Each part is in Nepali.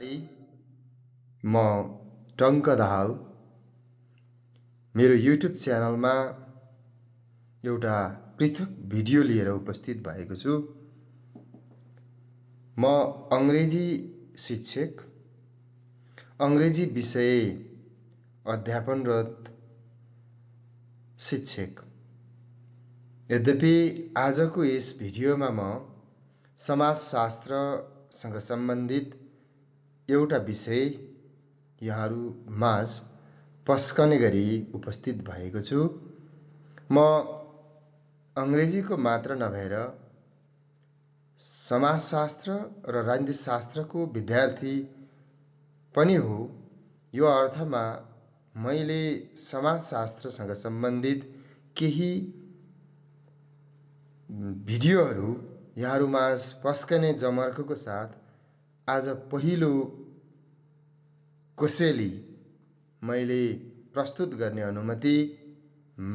विद्यार्थी म टंक दाहाल मेरो युट्युब च्यानलमा एउटा पृथक भिडियो लिएर उपस्थित भएको छु। म अंग्रेजी शिक्षक, अंग्रेजी विषय अध्यापनरत शिक्षक। यद्यपि आजको यस भिडियोमा म समाजशास्त्रसँग सम्बन्धित एउटा विषय यहाँहरू माझ पस्कने गरी उपस्थित भएको छु। म अंग्रेजीको मात्र नभएर समाजशास्त्र र राजनीतिशास्त्रको विद्यार्थी पनि हो। यो अर्थमा मैले समाजशास्त्रसँग सम्बन्धित केही भिडियोहरू यहाँहरू माझ पस्कने जमर्को साथ आज पहिलो कोसेली मैले प्रस्तुत गर्ने अनुमति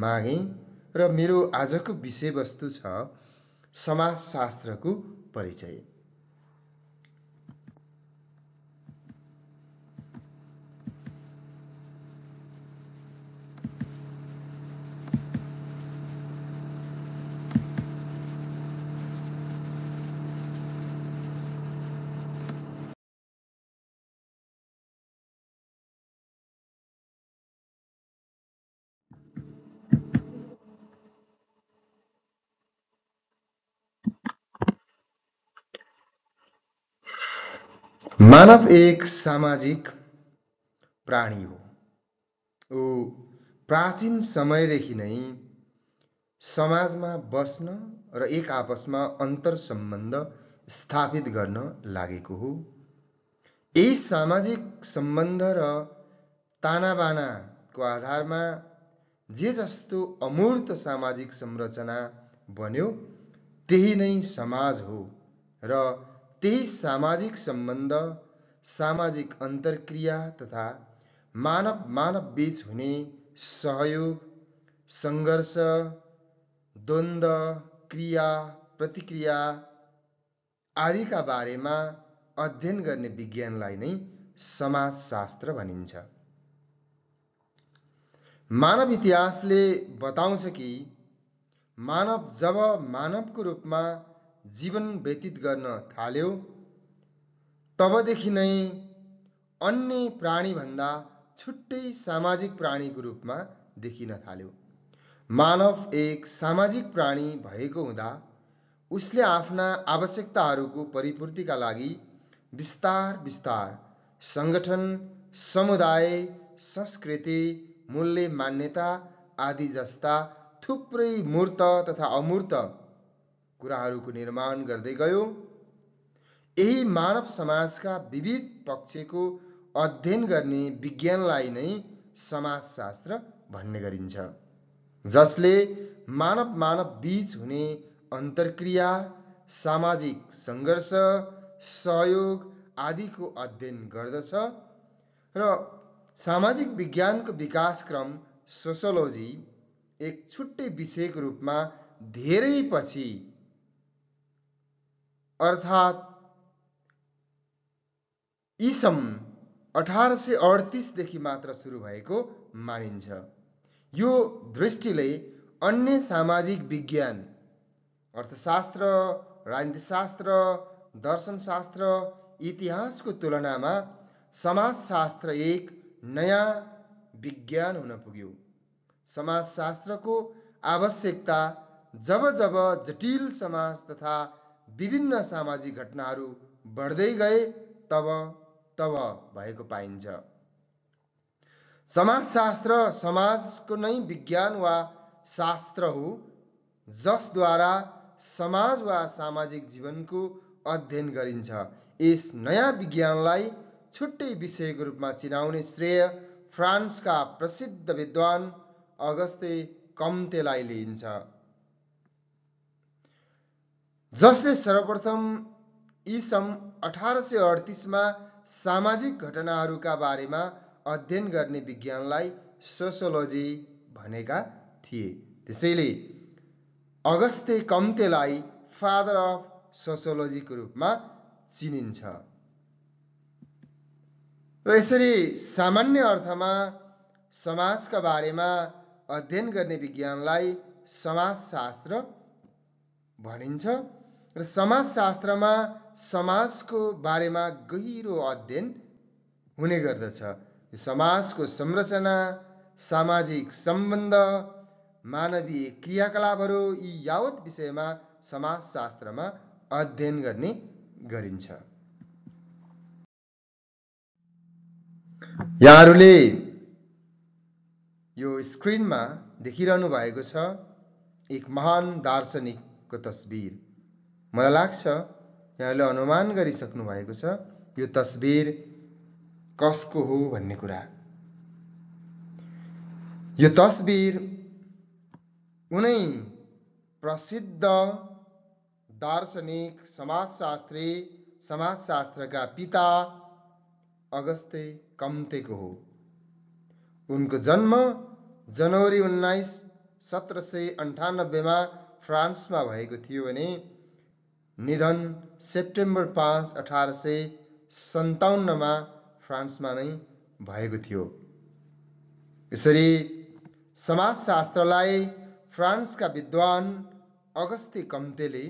मागे र मेरो आजको विषयवस्तु छ समाजशास्त्रको परिचय। मानव एक सामाजिक प्राणी हो। ऊ प्राचीन समयदेखि नै समाजमा बस्न र एक आपसमा अन्तर सम्बन्ध स्थापित गर्न लागेको हो। यही सामाजिक सम्बन्ध र तानाबानाको आधारमा जे जस्तो अमूर्त सामाजिक संरचना बन्यो त्यही नै समाज हो र त्यही सामाजिक सम्बन्ध, सामाजिक अन्तर्क्रिया तथा मानव बीच हुने सहयोग, संघर्ष, द्वन्द्व, क्रिया, प्रतिक्रिया आदिका बारेमा अध्ययन गर्ने विज्ञानलाई नै समाजशास्त्र भनिन्छ। मानव इतिहासले बताउँछ कि मानव जब मानवको रूपमा जीवन व्यतीत गर्न थाल्यो तबदेखि नै अन्य प्राणीभन्दा छुट्टै सामाजिक प्राणीको रूपमा देखिन थाल्यो। मानव एक सामाजिक प्राणी भएको हुँदा उसले आफ्ना आवश्यकताहरूको परिपूर्तिका लागि बिस्तार संगठन, समुदाय, संस्कृति, मूल्य, मान्यता आदि जस्ता थुप्रै मूर्त तथा अमूर्त कुराहरूको निर्माण गर्दै गयो। यही मानव समाजका विविध पक्षको अध्ययन गर्ने विज्ञानलाई नै समाजशास्त्र भन्ने गरिन्छ, जसले मानव बीच हुने अन्तर्क्रिया, सामाजिक संघर्ष, सहयोग आदिको अध्ययन गर्दछ र सामाजिक विज्ञानको विकासक्रम सोशियोलोजी एक छुट्टै विषयको रूपमा धेरै पछि अर्थात् ईसम 1838 देखि मात्र सुरु भएको मानिन्छ। यो दृष्टिले अन्य सामाजिक विज्ञान अर्थशास्त्र, राजनीतिशास्त्र, दर्शनशास्त्र, इतिहासको तुलनामा समाजशास्त्र एक नयाँ विज्ञान हुन पुग्यो। समाजशास्त्रको आवश्यकता जब जटिल समाज तथा विभिन्न सामाजिक घटनाहरू बढ्दै गए तब भएको पाइन्छ। समाजशास्त्र समाजको नै विज्ञान वा शास्त्र हो, जसद्वारा समाज वा सामाजिक जीवनको अध्ययन गरिन्छ। यस नयाँ विज्ञानलाई छुट्टै विषयको रूपमा चिनाउने श्रेय फ्रान्सका प्रसिद्ध विद्वान अगस्ते कम्तेलाई लिइन्छ, जसले सर्वप्रथम ईसम 1838 मा सामाजिक घटनाहरूका बारेमा अध्ययन गर्ने विज्ञानलाई सोशियोलोजी भनेका थिए। त्यसैले अगस्ते कम्तेलाई फादर अफ सोशियोलोजीको रूपमा चिनिन्छ। र यसरी सामान्य अर्थमा समाजका बारेमा अध्ययन गर्ने विज्ञानलाई समाजशास्त्र भनिन्छ र समाजशास्त्रमा समाजको बारेमा गहिरो अध्ययन हुने गर्दछ। समाजको संरचना, सामाजिक सम्बन्ध, मानवीय क्रियाकलापहरू यी यावत विषयमा समाजशास्त्रमा अध्ययन गर्ने गरिन्छ। यहाँहरूले यो स्क्रिनमा देखिरहनु भएको छ एक महान दार्शनिकको तस्बिर। मलाई लाग्छ यहाँले अनुमान गरिसक्नु भएको छ यो तस्बिर कसको हो भन्ने कुरा। यो तस्बिर उनै प्रसिद्ध दार्शनिक, समाजशास्त्री, समाजशास्त्रका पिता अगस्ते कम्तेको हो। उनको जन्म जनवरी 19, 1798 मा फ्रान्समा भएको थियो भने निधन सेप्टेम्बर 5, 1857 मा फ्रान्समा नै भएको थियो। यसरी समाजशास्त्रलाई फ्रान्सका विद्वान अगस्ते कम्तेले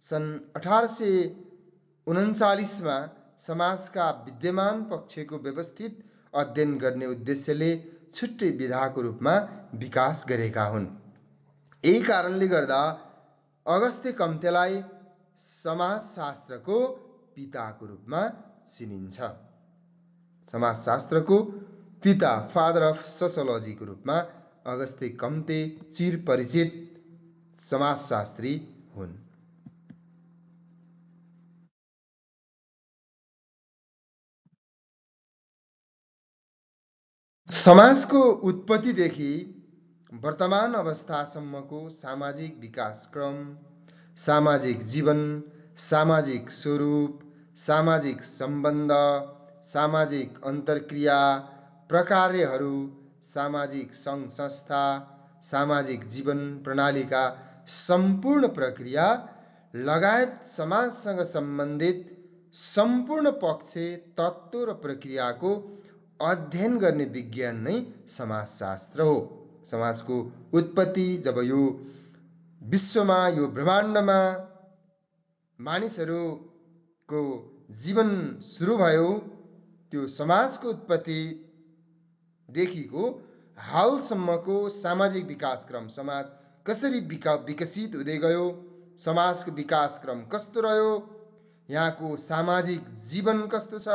सन् 1839 मा समाजका विद्यमान पक्षको व्यवस्थित अध्ययन गर्ने उद्देश्यले छुट्टै विधाको रूपमा विकास गरेका हुन्। यही कारणले गर्दा अगस्ते कम्तेलाई समाजशास्त्रको पिताको रूपमा चिनिन्छ। समाजशास्त्रको पिता, फादर अफ सोसियोलोजीको रूपमा अगस्ते कम्ते चिरपरिचित समाजशास्त्री हुन्। समाजको उत्पत्तिदेखि वर्तमान अवस्थासम्मको सामाजिक विकासक्रम, सामाजिक जीवन, सामाजिक स्वरूप, सामाजिक सम्बन्ध, सामाजिक अन्तर्क्रिया, प्रकार्यहरू, सामाजिक सङ्घ संस्था, सामाजिक जीवन प्रणालीका सम्पूर्ण प्रक्रिया लगायत समाजसँग सम्बन्धित सम्पूर्ण पक्ष, तत्त्व र प्रक्रियाको अध्ययन गर्ने विज्ञान नै समाजशास्त्र हो। समाजको उत्पत्ति जब यो विश्वमा, यो ब्रह्माण्डमा मानिसहरूको जीवन सुरु भयो, त्यो समाजको उत्पत्तिदेखिको हालसम्मको सामाजिक विकासक्रम, समाज कसरी विकसित हुँदै गयो, समाजको विकासक्रम कस्तो रह्यो, यहाँको सामाजिक जीवन कस्तो छ,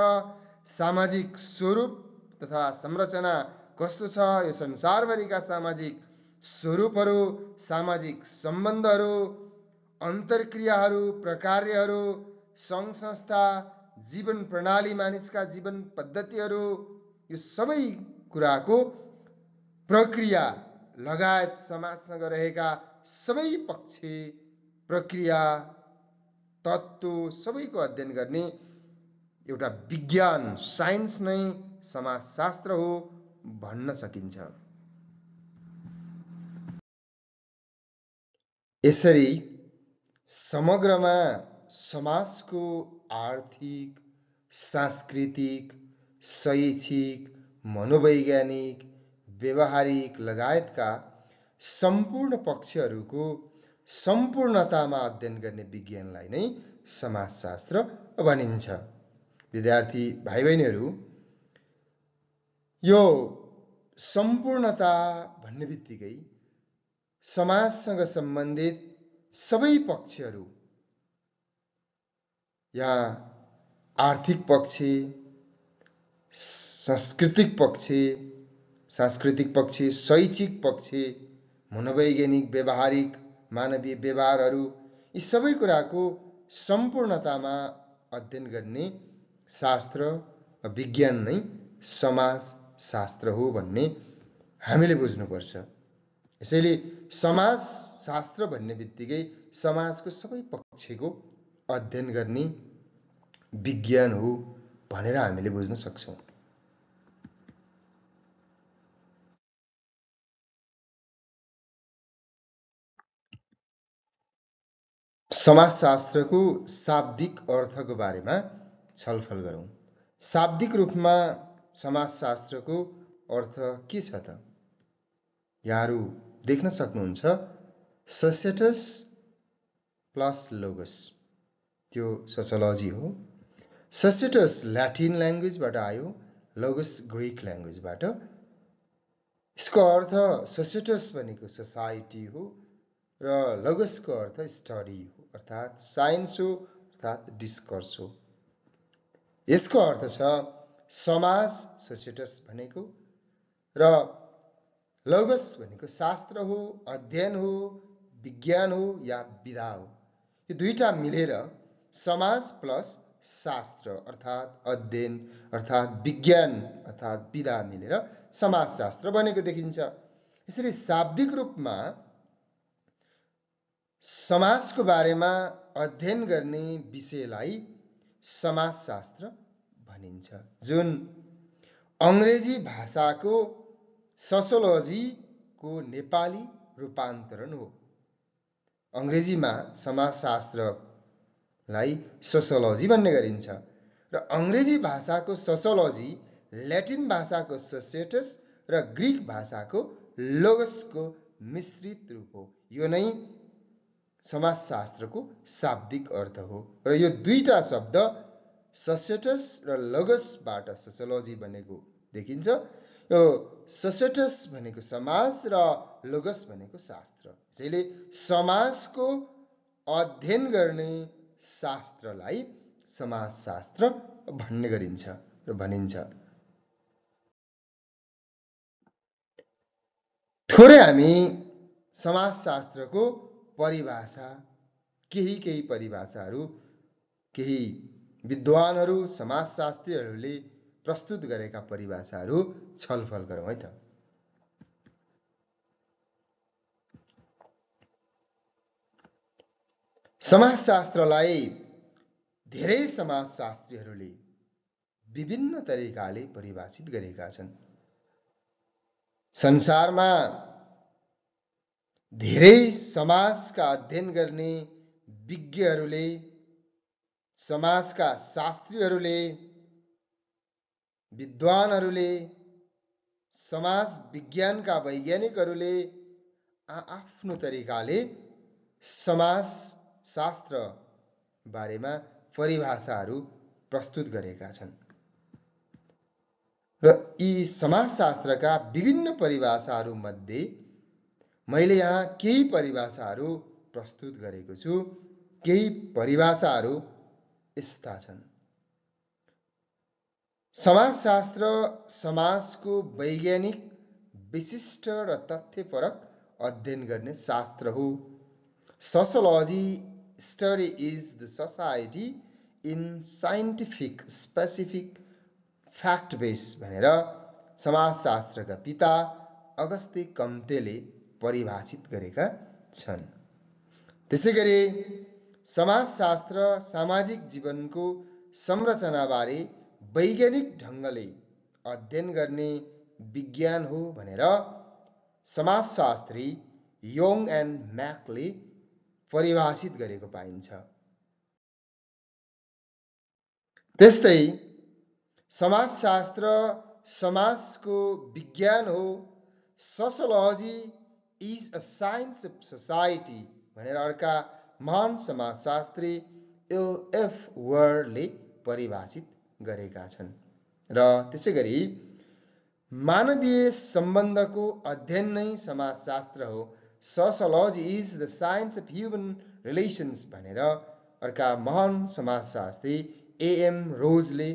सामाजिक स्वरूप तथा संरचना कस्तो छ, यो संसारभरिका सामाजिक स्वरूपहरू, सामाजिक सम्बन्धहरू, अन्तर्क्रियाहरू, प्रकार्यहरू, सङ्घ संस्था, जीवन प्रणाली, मानिसका जीवन पद्धतिहरू, यो सबै कुराको प्रक्रिया लगायत समाजसँग रहेका सबै पक्ष, प्रक्रिया, तत्त्व सबैको अध्ययन गर्ने एउटा विज्ञान, साइन्स नै समाजशास्त्र हो भन्न सकिन्छ। यसरी समग्रमा समाजको आर्थिक, सांस्कृतिक, शैक्षिक, मनोवैज्ञानिक, व्यवहारिक लगायतका सम्पूर्ण पक्षहरूको सम्पूर्णतामा अध्ययन गर्ने विज्ञानलाई नै समाजशास्त्र भनिन्छ। विद्यार्थी भाइ बहिनीहरू, यो सम्पूर्णता भन्ने बित्तिकै समाजसँग सम्बन्धित सबै पक्षहरू, यहाँ आर्थिक पक्ष, सांस्कृतिक पक्ष, शैक्षिक पक्ष, मनोवैज्ञानिक, व्यवहारिक, मानवीय व्यवहारहरू, यी सबै कुराको सम्पूर्णतामा अध्ययन गर्ने शास्त्र विज्ञान नै समाजशास्त्र हो भन्ने हामीले बुझ्नुपर्छ। यसैले समाजशास्त्र भन्ने बित्तिकै समाजको सबै पक्षको अध्ययन गर्ने विज्ञान हो भनेर हामीले बुझ्न सक्छौँ। समाजशास्त्रको शाब्दिक अर्थको बारेमा छलफल गरौँ। शाब्दिक रूपमा समाजशास्त्रको अर्थ के छ त? यहाँहरू देख्न सक्नुहुन्छ सोसिएटस प्लस लोगस, त्यो सोसियोलोजी हो। सोसिएटस ल्याटिन ल्याङ्ग्वेजबाट आयो, लोगस ग्रिक ल्याङ्ग्वेजबाट। यसको अर्थ सोसिएटस भनेको सोसाइटी हो र लोगसको अर्थ स्टडी हो, अर्थात् साइन्स हो, अर्थात् डिस्कर्स हो। यसको अर्थ छ समाज सोसिएटस भनेको, र लोगस भनेको शास्त्र हो, अध्ययन हो, विज्ञान हो या विधा हो। यो दुईटा मिलेर समाज प्लस शास्त्र अर्थात् अध्ययन अर्थात् विज्ञान अर्थात् विधा मिलेर समाजशास्त्र बनेको देखिन्छ। यसरी शाब्दिक रूपमा समाजको बारेमा अध्ययन गर्ने विषयलाई समाजशास्त्र भनिन्छ, जुन अङ्ग्रेजी भाषाको सोसियोलोजीको नेपाली रूपान्तरण हो। अङ्ग्रेजीमा समाजशास्त्रलाई सोसियोलोजी भन्ने गरिन्छ र अङ्ग्रेजी भाषाको सोसियोलोजी ल्याटिन भाषाको सोसिएटस र ग्रिक भाषाको लोगसको मिश्रित रूप हो। यो नै समाजशास्त्रको शाब्दिक अर्थ हो र यो दुईटा शब्द सोसिएटस र लोगसबाट सोसियोलोजी बनेको देखिन्छ। यो सोसिएटस भनेको समाज र लोगस भनेको शास्त्र। यसैले समाजको अध्ययन गर्ने शास्त्रलाई समाजशास्त्र भन्ने गरिन्छ र भनिन्छ। थोरै हामी समाजशास्त्रको परिभाषा, केही परिभाषाहरू केही विद्वानहरू समाजशास्त्रीहरूले प्रस्तुत गरेका परिभाषाहरू छलफल गरौँ है त। समाजशास्त्रलाई धेरै समाजशास्त्रीहरूले विभिन्न तरिकाले परिभाषित गरेका छन्। संसारमा धेरै समाजका अध्ययन गर्ने विज्ञहरूले, समाजका शास्त्रीहरूले, विद्वानहरूले, समाज विज्ञानका वैज्ञानिकहरूले आफ्नो तरिकाले समाजशास्त्र बारेमा परिभाषाहरू प्रस्तुत गरेका छन् र यी समाजशास्त्रका विभिन्न परिभाषाहरू मध्ये मैले यहाँ केही परिभाषाहरू प्रस्तुत गरेको छु। केही परिभाषाहरू यस्ता छन्। समाजशास्त्र समाजको वैज्ञानिक विशिष्ट र तथ्यपरक अध्ययन गर्ने शास्त्र हो। Sociology study is the society in scientific specific fact base भनेर समाजशास्त्रका पिता अगस्ते कम्तेले परिभाषित गरेका छन्। त्यसैगरी समाजशास्त्र सामाजिक जीवनको संरचनाबारे वैज्ञानिक ढङ्गले अध्ययन गर्ने विज्ञान हो भनेर समाजशास्त्री योङ एन्ड म्याकले परिभाषित गरेको पाइन्छ। त्यस्तै समाजशास्त्र समाजको विज्ञान हो, sociology is a science of society भनेर अर्का महान समाजशास्त्री एल.एफ. वरले परिभाषित गरेका छन्। र त्यसैगरी मानवीय सम्बन्धको अध्ययन नै समाजशास्त्र हो, sociology is the science of human relations भनेर अर्का महान समाजशास्त्री ए.एम. रोजले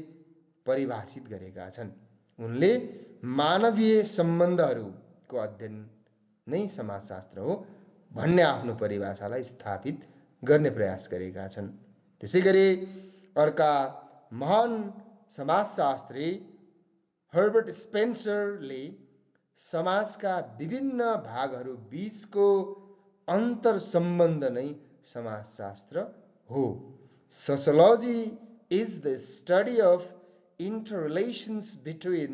परिभाषित गरेका छन्। उनले मानवीय सम्बन्धहरूको अध्ययन नै समाजशास्त्र हो भन्ने आफ्नो परिभाषालाई स्थापित गर्ने प्रयास गरेका छन्। त्यसैगरी अर्का महान समाजशास्त्री हर्बर्ट स्पेन्सरले समाजका विभिन्न भागहरू बीचको अन्तर सम्बन्ध नै समाजशास्त्र हो। Sociology is the study of interrelations between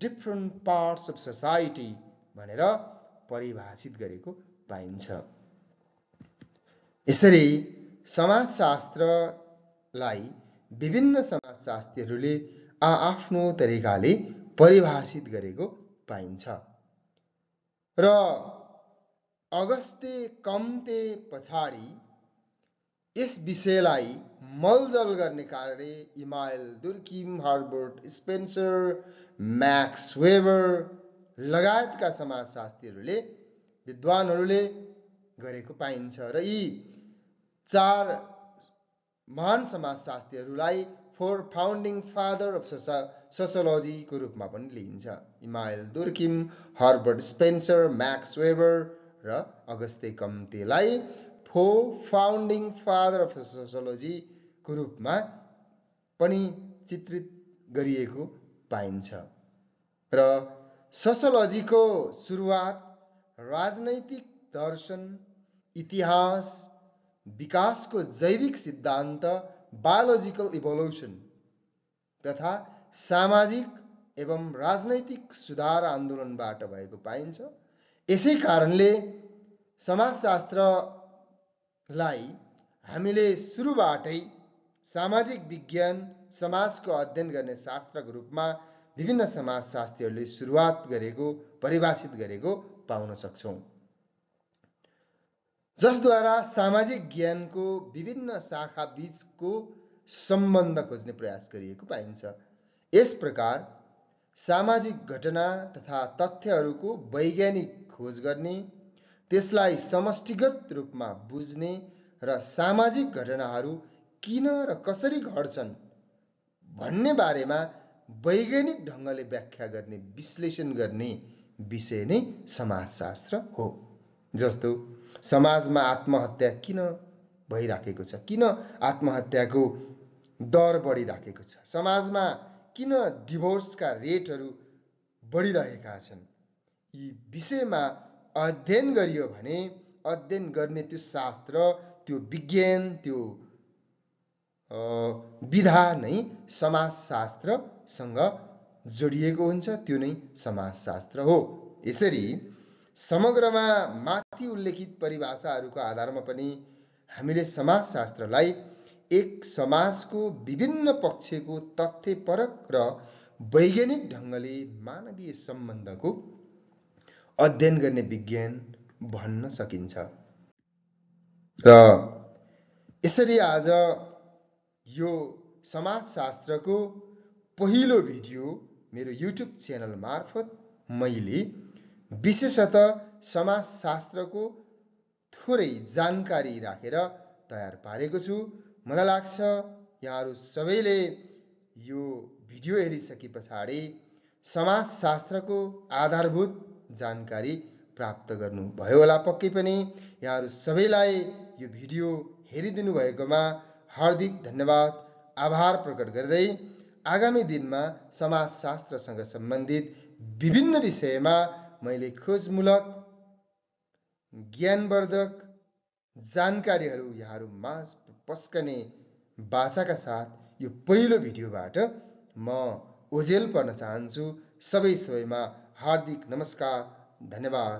different parts of society भनेर परिभाषित गरेको पाइन्छ। यसरी समाजशास्त्रलाई विभिन्न समाजशास्त्रीहरूले आफ्नो तरिकाले परिभाषित गरेको पाइन्छ। र अगस्ते कम्ते पछाडि यस विषयलाई मलजल गर्ने कार्य Emile Durkheim, Herbert Spencer, Max Weber लगायतका समाजशास्त्रीहरूले विद्वानहरूले गरेको पाइन्छ। र यी 4 महान समाजशास्त्रीहरूलाई 4 फाउन्डिङ फादर अफ सोसियोलोजीको रूपमा पनि लिइन्छ। Emile Durkheim, Herbert Spencer, Max Weber र अगस्ते कम्तेलाई 4 फाउन्डिङ फादर अफ सोसियोलोजीको रूपमा पनि चित्रित गरिएको पाइन्छ। र सोसियोलोजीको सुरुवात राजनैतिक दर्शन, इतिहास, विकासको जैविक सिद्धान्त, बायोलोजिकल इभोल्युसन तथा सामाजिक एवं राजनैतिक सुधार आन्दोलनबाट भएको पाइन्छ। यसै कारणले समाजशास्त्रलाई हामीले सुरुबाटै सामाजिक विज्ञान, समाजको अध्ययन गर्ने शास्त्रको रूपमा विभिन्न समाजशास्त्रीहरूले सुरुवात गरेको, परिभाषित गरेको पाउन सक्छौँ, जसद्वारा सामाजिक ज्ञानको विभिन्न शाखा बीचको सम्बन्ध खोज्ने प्रयास गरिएको पाइन्छ। यस प्रकार सामाजिक घटना तथा तथ्यहरूको वैज्ञानिक खोज गर्ने, त्यसलाई समष्टिगत रूपमा बुझ्ने र सामाजिक घटनाहरू किन र कसरी घट्छन् भन्ने बारेमा वैज्ञानिक ढङ्गले व्याख्या गर्ने, विश्लेषण गर्ने विषय नै समाजशास्त्र हो। जस्तो समाजमा आत्महत्या किन भइराखेको छ, किन आत्महत्याको दर बढिराखेको छ, समाजमा किन डिभोर्सका रेटहरू बढिरहेका छन्, यी विषयमा अध्ययन गरियो भने अध्ययन गर्ने त्यो शास्त्र, त्यो विज्ञान, त्यो विधा नै समाजशास्त्रसँग जोडिएको हुन्छ, त्यो नै समाजशास्त्र हो। यसरी समग्रमा माथि उल्लेखित परिभाषाहरूको आधारमा पनि हामीले समाजशास्त्रलाई एक समाजको विभिन्न पक्षको तथ्यपरक र वैज्ञानिक ढङ्गले मानवीय सम्बन्धको अध्ययन गर्ने विज्ञान भन्न सकिन्छ। र यसरी आज यो समाजशास्त्रको पहिलो भिडियो मेरो युट्युब च्यानल मार्फत मैले विशेषतः समाजशास्त्रको थोरै जानकारी राखेर तयार पारेको छु। मलाई लाग्छ यहाँहरू सबैले यो भिडियो हेरिसके पछाडि समाजशास्त्रको आधारभूत जानकारी प्राप्त गर्नुभयो होला। पक्कै पनि यहाँहरू सबैलाई यो भिडियो हेरिदिनु भएकोमा हार्दिक धन्यवाद, आभार प्रकट गर्दै आगामी दिनमा समाजशास्त्रसँग सम्बन्धित विभिन्न विषयमा मैले खोजमूलक, ज्ञानवर्धक जानकारीहरू यहाँहरू माझ पस्कने बाचाका साथ यो पहिलो भिडियोबाट म ओझेल पर्न चाहन्छु। सबैमा हार्दिक नमस्कार, धन्यवाद।